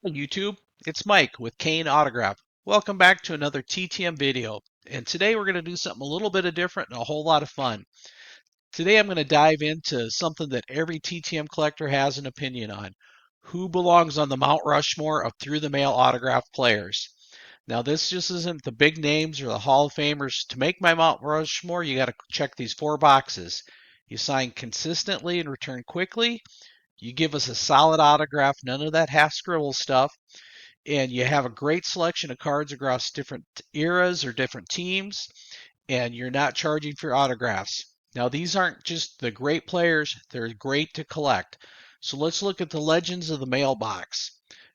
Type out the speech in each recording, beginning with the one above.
Hey YouTube, it's Mike with Kane Autograph. Welcome back to another TTM video. And today we're going to do something a little bit of different and a whole lot of fun. Today I'm going to dive into something that every TTM collector has an opinion on. Who belongs on the Mount Rushmore of through the mail autograph players? Now this just isn't the big names or the Hall of Famers. To make my Mount Rushmore, you got to check these four boxes. You sign consistently and return quickly. You give us a solid autograph, none of that half scribble stuff, and you have a great selection of cards across different eras or different teams, and you're not charging for autographs. Now, these aren't just the great players, they're great to collect. So let's look at the legends of the mailbox.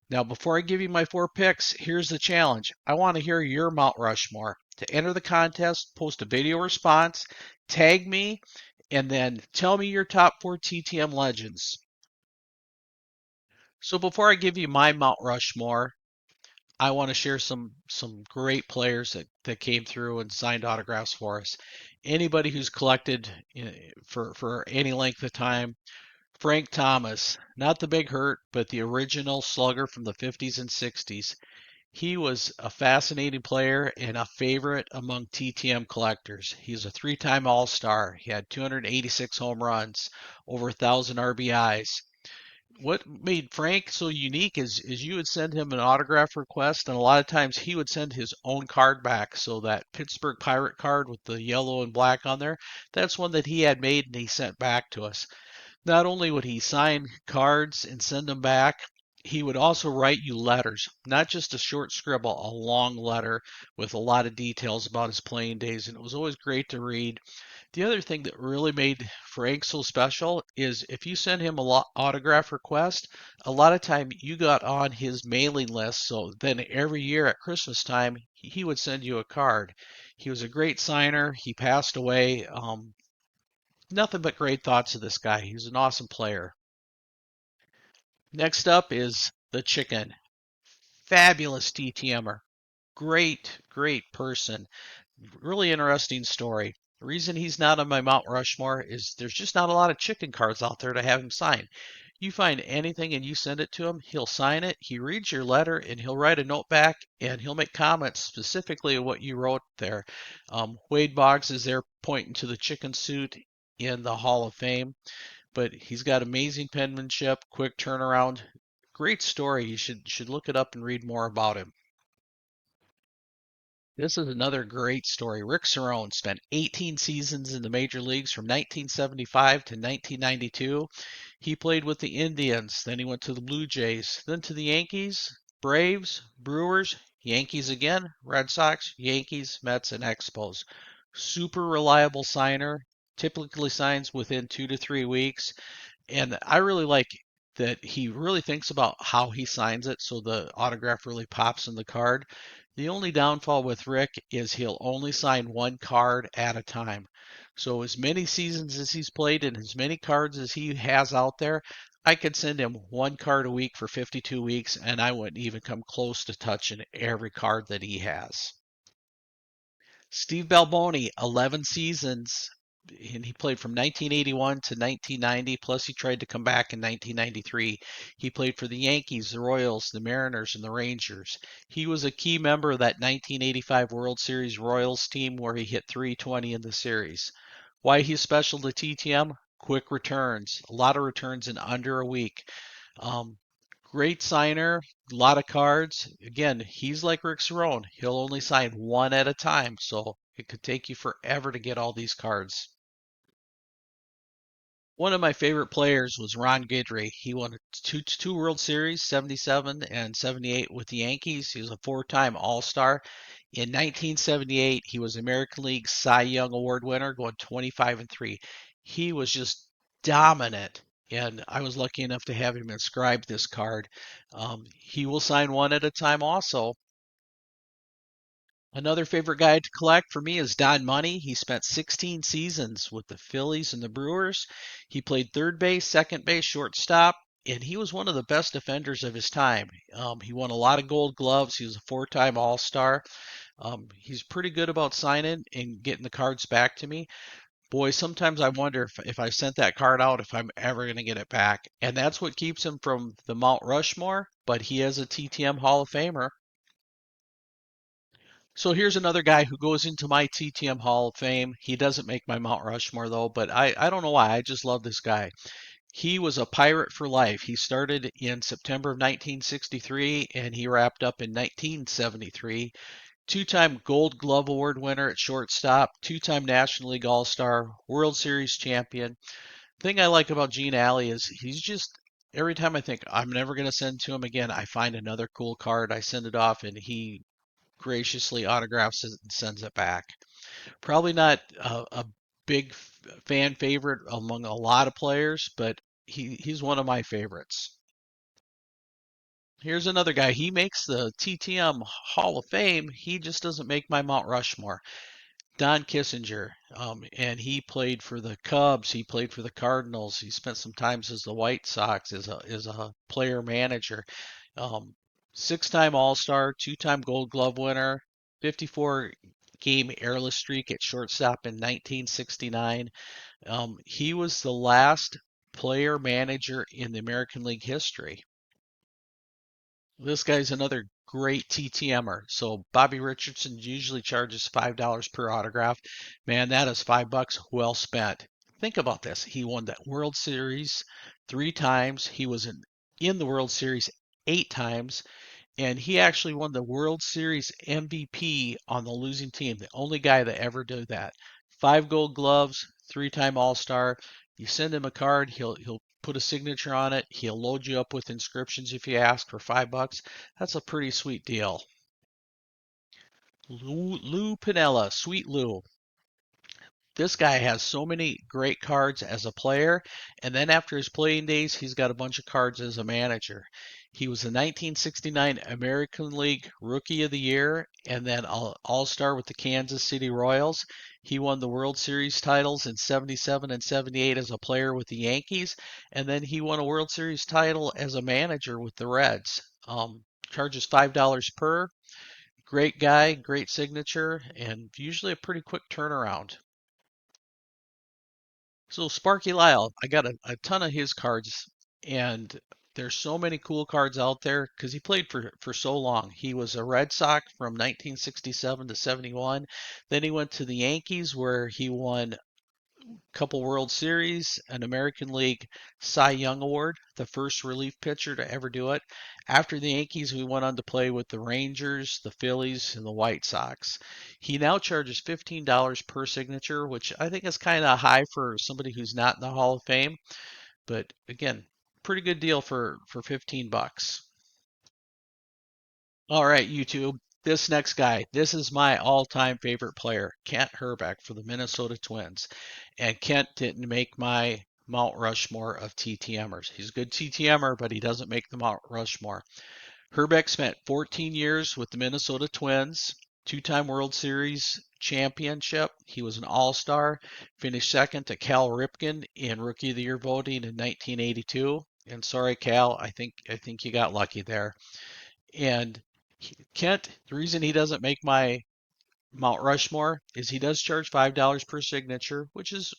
Now, before I give you my four picks, here's the challenge. I want to hear your Mount Rushmore. To enter the contest, post a video response, tag me, and then tell me your top four TTM legends. So before I give you my Mount Rushmore, I want to share some great players that came through and signed autographs for us. Anybody who's collected for any length of time. Frank Thomas, not the big hurt, but the original slugger from the 50s and 60s. He was a fascinating player and a favorite among TTM collectors. He's a three-time All-Star. He had 286 home runs, over 1,000 RBIs. What made Frank so unique is you would send him an autograph request, and a lot of times he would send his own card back. So that Pittsburgh Pirate card with the yellow and black on there, that's one that he had made and he sent back to us. Not only would he sign cards and send them back, he would also write you letters, not just a short scribble, a long letter with a lot of details about his playing days, and it was always great to read. The other thing that really made Frank so special is if you send him a autograph request, a lot of time you got on his mailing list. So then every year at Christmas time, he would send you a card. He was a great signer. He passed away. Nothing but great thoughts of this guy. He was an awesome player. Next up is the Chicken. Fabulous TTMer. Great, great person. Really interesting story. The reason he's not on my Mount Rushmore is there's just not a lot of chicken cards out there to have him sign. You find anything and you send it to him, he'll sign it, he reads your letter, and he'll write a note back and he'll make comments specifically of what you wrote there. Wade Boggs is there pointing to the chicken suit in the Hall of Fame, but he's got amazing penmanship, quick turnaround, great story. You should look it up and read more about him. This is another great story. Rick Cerrone spent 18 seasons in the major leagues from 1975 to 1992. He played with the Indians, then he went to the Blue Jays, then to the Yankees, Braves, Brewers, Yankees again, Red Sox, Yankees, Mets, and Expos. Super reliable signer, typically signs within 2 to 3 weeks. And I really like that he really thinks about how he signs it so the autograph really pops in the card. The only downfall with Rick is he'll only sign one card at a time. So as many seasons as he's played and as many cards as he has out there, I could send him one card a week for 52 weeks and I wouldn't even come close to touching every card that he has. Steve Balboni, 11 seasons, and he played from 1981 to 1990, plus he tried to come back in 1993. He played for the Yankees, the Royals, the Mariners, and the Rangers. He was a key member of that 1985 World Series Royals team where he hit 320 in the series. Why he's special to TTM? Quick returns, a lot of returns in under a week. Um, Great signer, a lot of cards. Again, he's like Rick Cerrone. He'll only sign one at a time, so it could take you forever to get all these cards. One of my favorite players was Ron Guidry. He won two World Series, 77 and 78 with the Yankees. He was a four-time All-Star. In 1978, he was American League Cy Young Award winner, going 25 and 3. He was just dominant, and I was lucky enough to have him inscribe this card. He will sign one at a time also. Another favorite guy to collect for me is Don Money. He spent 16 seasons with the Phillies and the Brewers. He played third base, second base, shortstop, and he was one of the best defenders of his time. He won a lot of gold gloves. He was a four-time All-Star. He's pretty good about signing and getting the cards back to me. Boy, sometimes I wonder if I sent that card out, if I'm ever going to get it back. And that's what keeps him from the Mount Rushmore, but he is a TTM Hall of Famer. So here's another guy who goes into my TTM Hall of Fame. He doesn't make my Mount Rushmore though, but I don't know why. I just love this guy. He was a Pirate for life. He started in September of 1963 and he wrapped up in 1973. Two-time Gold Glove Award winner at shortstop, two-time National League All-Star, World Series champion. Thing I like about Gene Alley is he's just every time I think I'm never going to send to him again, I find another cool card. I send it off and he graciously autographs it and sends it back. Probably not a big fan favorite among a lot of players, but he's one of my favorites. Here's another guy. He makes the TTM Hall of Fame. He just doesn't make my Mount Rushmore. Don Kissinger, and he played for the Cubs. He played for the Cardinals. He spent some times as the White Sox as a player manager. Um, Six-time All-Star, two-time Gold Glove winner, 54 game airless streak at shortstop in 1969. He was the last player manager in the American League history. This guy's another great TTMer. So Bobby Richardson usually charges $5 per autograph. Man, that is $5 well spent. Think about this. He won the World Series 3 times. He was in the World Series 8 times. And he actually won the World Series MVP on the losing team, the only guy that ever did that. 5 Gold Gloves, 3-time All-Star. You send him a card, he'll put a signature on it. He'll load you up with inscriptions if you ask for $5. That's a pretty sweet deal. Lou Piniella, Sweet Lou. This guy has so many great cards as a player, and then after his playing days, he's got a bunch of cards as a manager. He was the 1969 American League Rookie of the Year and then All-Star with the Kansas City Royals. He won the World Series titles in 77 and 78 as a player with the Yankees, and then he won a World Series title as a manager with the Reds. Charges $5 per. Great guy, great signature, and usually a pretty quick turnaround. So Sparky Lyle, I got a ton of his cards, and there's so many cool cards out there because he played for so long. He was a Red Sox from 1967 to 71. Then he went to the Yankees where he won couple World Series, an American League Cy Young Award, the first relief pitcher to ever do it. After the Yankees, we went on to play with the Rangers, the Phillies, and the White Sox. He now charges $15 per signature, which I think is kind of high for somebody who's not in the Hall of Fame. But again, pretty good deal for 15 bucks. All right, YouTube. This next guy, this is my all-time favorite player, Kent Herbeck for the Minnesota Twins. And Kent didn't make my Mount Rushmore of TTMers. He's a good TTMer, but he doesn't make the Mount Rushmore. Herbeck spent 14 years with the Minnesota Twins, two-time World Series championship. He was an all-star, finished second to Cal Ripken in Rookie of the Year voting in 1982. And sorry, Cal, I think you got lucky there. And Kent, the reason he doesn't make my Mount Rushmore is he does charge $5 per signature, which is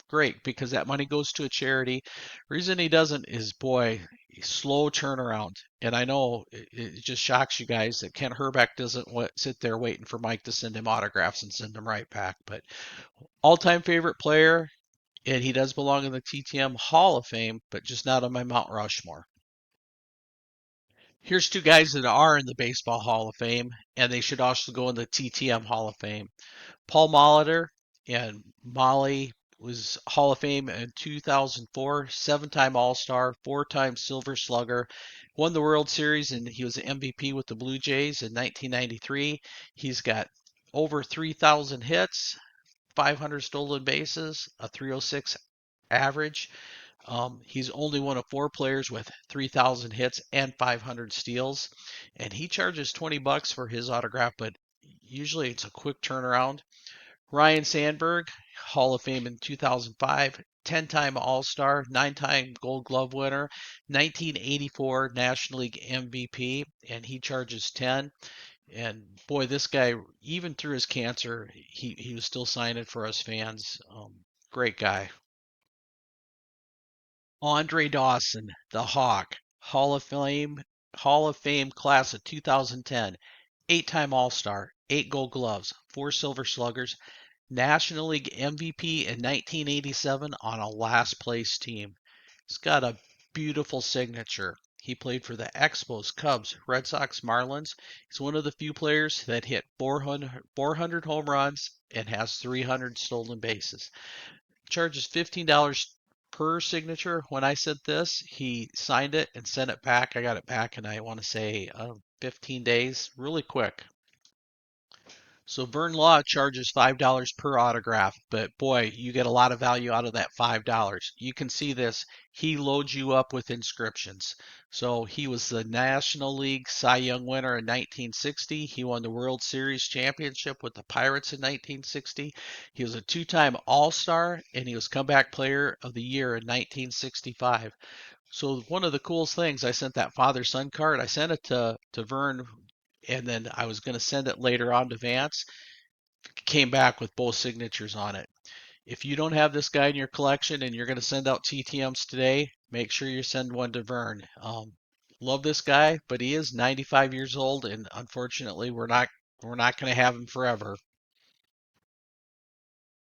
great because that money goes to a charity. Reason he doesn't is, boy, slow turnaround. And I know it just shocks you guys that Ken Herbeck doesn't sit there waiting for Mike to send him autographs and send them right back. But all-time favorite player, and he does belong in the TTM Hall of Fame, but just not on my Mount Rushmore. Here's two guys that are in the Baseball Hall of Fame, and they should also go in the TTM Hall of Fame. Paul Molitor, and Molly was Hall of Fame in 2004, 7-time All-Star, 4-time Silver Slugger, won the World Series, and he was the MVP with the Blue Jays in 1993. He's got over 3,000 hits, 500 stolen bases, a 306 average. He's only one of 4 players with 3,000 hits and 500 steals, and he charges $20 for his autograph, but usually it's a quick turnaround. Ryan Sandberg, Hall of Fame in 2005, 10-time All-Star, 9-time Gold Glove winner, 1984 National League MVP, and he charges 10. And boy, this guy, even through his cancer, he was still signing for us fans. Great guy. Andre Dawson, the Hawk, Hall of Fame class of 2010, eight-time All-Star, 8 Gold Gloves, 4 Silver Sluggers, National League MVP in 1987 on a last place team. He's got a beautiful signature. He played for the Expos, Cubs, Red Sox, Marlins. He's one of the few players that hit 400 home runs and has 300 stolen bases. Charges $15 per signature. When I sent this, he signed it and sent it back. I got it back in, I want to say, 15 days, really quick. So Vern Law charges $5 per autograph, but boy, you get a lot of value out of that $5. You can see this. He loads you up with inscriptions. So he was the National League Cy Young winner in 1960. He won the World Series championship with the Pirates in 1960. He was a two-time All-Star, and he was Comeback Player of the Year in 1965. So one of the coolest things, I sent that father-son card. I sent it to Vern, and then I was going to send it later on to Vance. Came back with both signatures on it. If you don't have this guy in your collection and you're going to send out TTMs today, make sure you send one to Vern. Love this guy, but he is 95 years old, and unfortunately, we're not going to have him forever.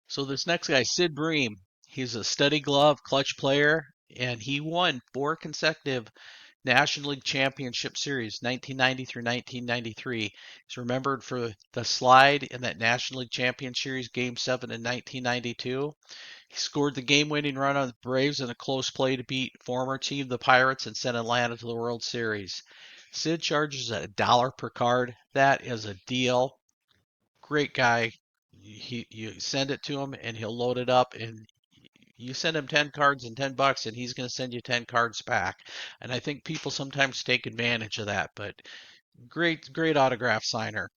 So this next guy, Sid Bream, he's a steady glove clutch player, and he won 4 consecutive National League Championship Series, 1990 through 1993. He's remembered for the slide in that National League Champion Series Game 7 in 1992. He scored the game-winning run on the Braves in a close play to beat former team the Pirates and send Atlanta to the World Series. Sid charges $1 per card. That is a deal. Great guy. You send it to him and he'll load it up, and you send him 10 cards and $10 and he's going to send you 10 cards back. And I think people sometimes take advantage of that, but great autograph signer.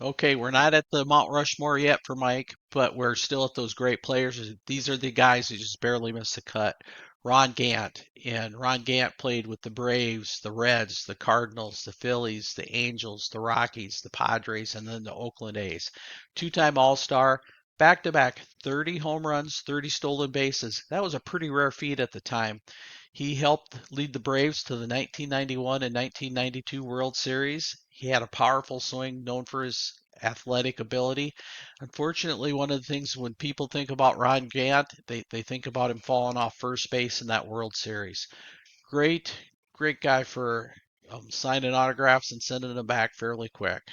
Okay, we're not at the Mount Rushmore yet for Mike, but we're still at those great players. These are the guys who just barely missed the cut. Ron Gant, and Ron Gant played with the Braves, the Reds, the Cardinals, the Phillies, the Angels, the Rockies, the Padres, and then the Oakland A's. Two-time All-Star, back-to-back 30 home runs, 30 stolen bases. That was a pretty rare feat at the time. He helped lead the Braves to the 1991 and 1992 World Series. He had a powerful swing, known for his athletic ability. Unfortunately, one of the things when people think about Ron Gant, they think about him falling off first base in that World Series. Great guy for signing autographs and sending them back fairly quick.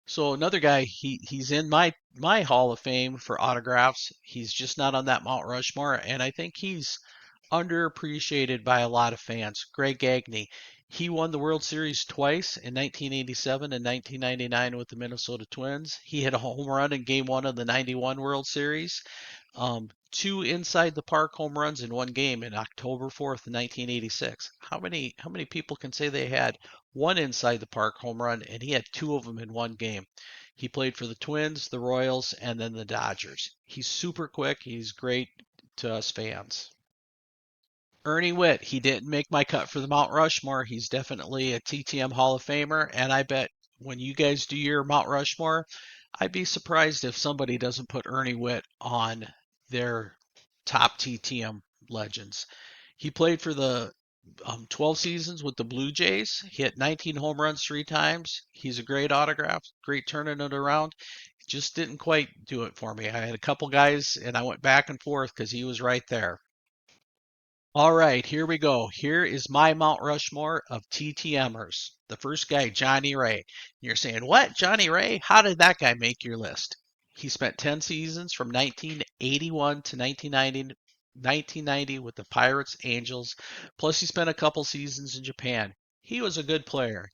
So another guy, he's in my Hall of Fame for autographs. He's just not on that Mount Rushmore, and I think he's underappreciated by a lot of fans. Greg Agny. He won the World Series twice in 1987 and 1999 with the Minnesota Twins. He hit a home run in Game 1 of the 91 World Series. 2 inside the park home runs in one game in October 4th, 1986. How many people can say they had one inside the park home run and he had 2 of them in one game? He played for the Twins, the Royals, and then the Dodgers. He's super quick. He's great to us fans. Ernie Whitt, he didn't make my cut for the Mount Rushmore. He's definitely a TTM Hall of Famer, and I bet when you guys do your Mount Rushmore, I'd be surprised if somebody doesn't put Ernie Whitt on their top TTM legends. He played for the 12 seasons with the Blue Jays. He hit 19 home runs 3 times. He's a great autograph, great turning it around. Just didn't quite do it for me. I had a couple guys, and I went back and forth because he was right there. All right, here we go. Here is my Mount Rushmore of TTMers. The first guy, Johnny Ray. You're saying, what? Johnny Ray? How did that guy make your list? He spent 10 seasons from 1981 to 1990 with the Pirates, Angels, plus he spent a couple seasons in Japan. He was a good player.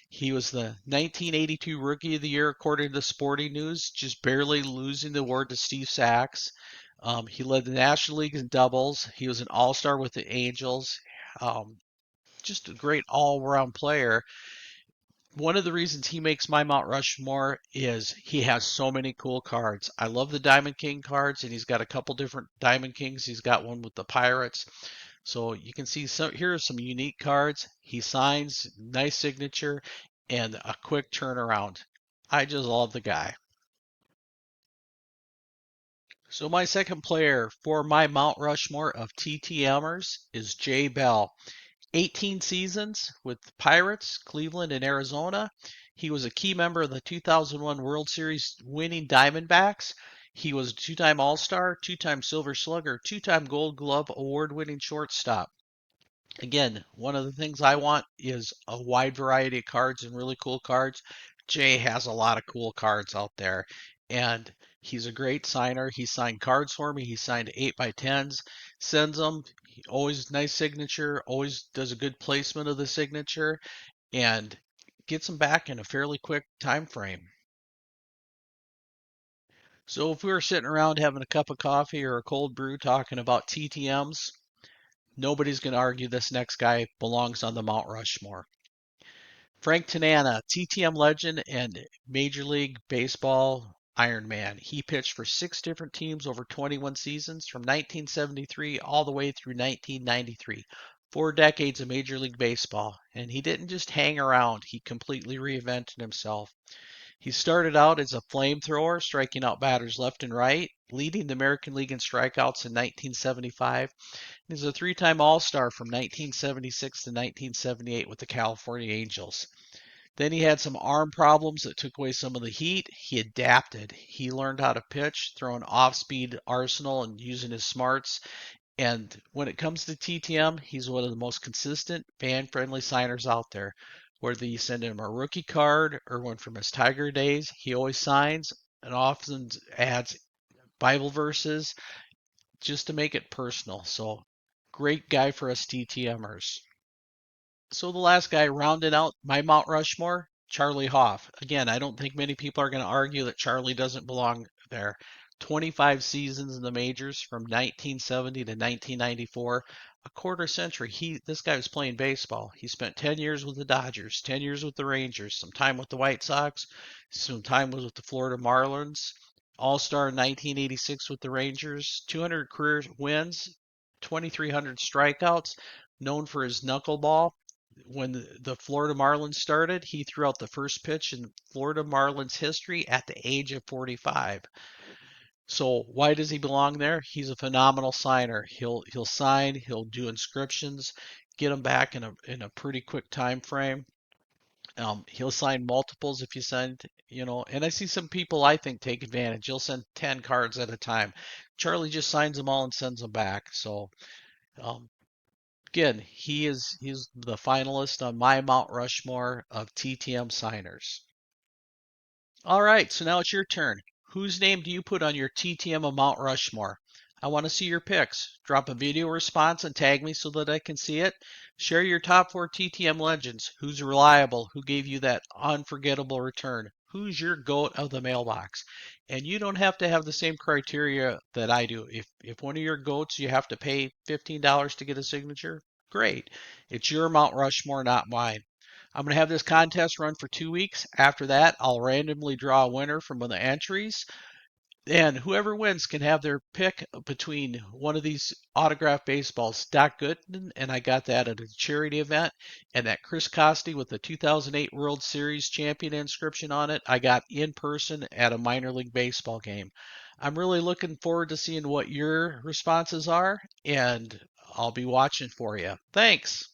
He was the 1982 Rookie of the Year according to Sporting News, just barely losing the award to Steve Sachs. He led the National League in doubles. He was an all-star with the Angels. Um, just a great all-around player. One of the reasons he makes my Mount Rushmore is he has so many cool cards. I love the Diamond King cards, and he's got a couple different Diamond Kings. He's got one with the Pirates. So you can see here are some unique cards. He signs, nice signature, and a quick turnaround. I just love the guy. So my second player for my Mount Rushmore of TTMers is Jay Bell. 18 seasons with the Pirates, Cleveland, and Arizona. He was a key member of the 2001 World Series winning Diamondbacks. He was a two-time All-Star, two-time Silver Slugger, two-time Gold Glove award-winning shortstop. Again, one of the things I want is a wide variety of cards and really cool cards. Jay has a lot of cool cards out there, and he's a great signer. He signed cards for me. He signed 8x10s, sends them. Always nice signature, always does a good placement of the signature, and gets them back in a fairly quick time frame. So if we were sitting around having a cup of coffee or a cold brew talking about TTMs, nobody's going to argue this next guy belongs on the Mount Rushmore. Frank Tanana, TTM legend and Major League Baseball Iron Man. He pitched for 6 different teams over 21 seasons from 1973 all the way through 1993. 4 decades of Major League Baseball. And he didn't just hang around, he completely reinvented himself. He started out as a flamethrower, striking out batters left and right, leading the American League in strikeouts in 1975. He's a 3-time All-Star from 1976 to 1978 with the California Angels. Then he had some arm problems that took away some of the heat. He adapted. He learned how to pitch, throw an off-speed arsenal and using his smarts. And when it comes to TTM, he's one of the most consistent, fan-friendly signers out there. Whether you send him a rookie card or one from his Tiger days, he always signs and often adds Bible verses just to make it personal. So great guy for us TTMers. So the last guy rounded out my Mount Rushmore, Charlie Hoff. Again, I don't think many people are going to argue that Charlie doesn't belong there. 25 seasons in the majors from 1970 to 1994, a quarter century. This guy was playing baseball. He spent 10 years with the Dodgers, 10 years with the Rangers, some time with the White Sox, some time was with the Florida Marlins. All-Star in 1986 with the Rangers, 200 career wins, 2,300 strikeouts, known for his knuckleball. When the Florida Marlins started, he threw out the first pitch in Florida Marlins history at the age of 45. So why does he belong there? He's a phenomenal signer. He'll sign, he'll do inscriptions, get them back in a pretty quick time frame. He'll sign multiples if you send, and I see some people I think take advantage. He'll send 10 cards at a time. Charlie just signs them all and sends them back. So um, again, he's the finalist on my Mount Rushmore of TTM signers. All right, so now it's your turn. Whose name do you put on your TTM of Mount Rushmore? I want to see your picks. Drop a video response and tag me so that I can see it. Share your top 4 TTM legends. Who's reliable? Who gave you that unforgettable return? Who's your GOAT of the mailbox? And you don't have to have the same criteria that I do. If one of your GOATs you have to pay $15 to get a signature, great. It's your Mount Rushmore, not mine. I'm going to have this contest run for 2 weeks. After that, I'll randomly draw a winner from one of the entries. And whoever wins can have their pick between one of these autographed baseballs, Doc Gooden, and I got that at a charity event, and that Chris Coste with the 2008 World Series champion inscription on it, I got in person at a minor league baseball game. I'm really looking forward to seeing what your responses are, and I'll be watching for you. Thanks.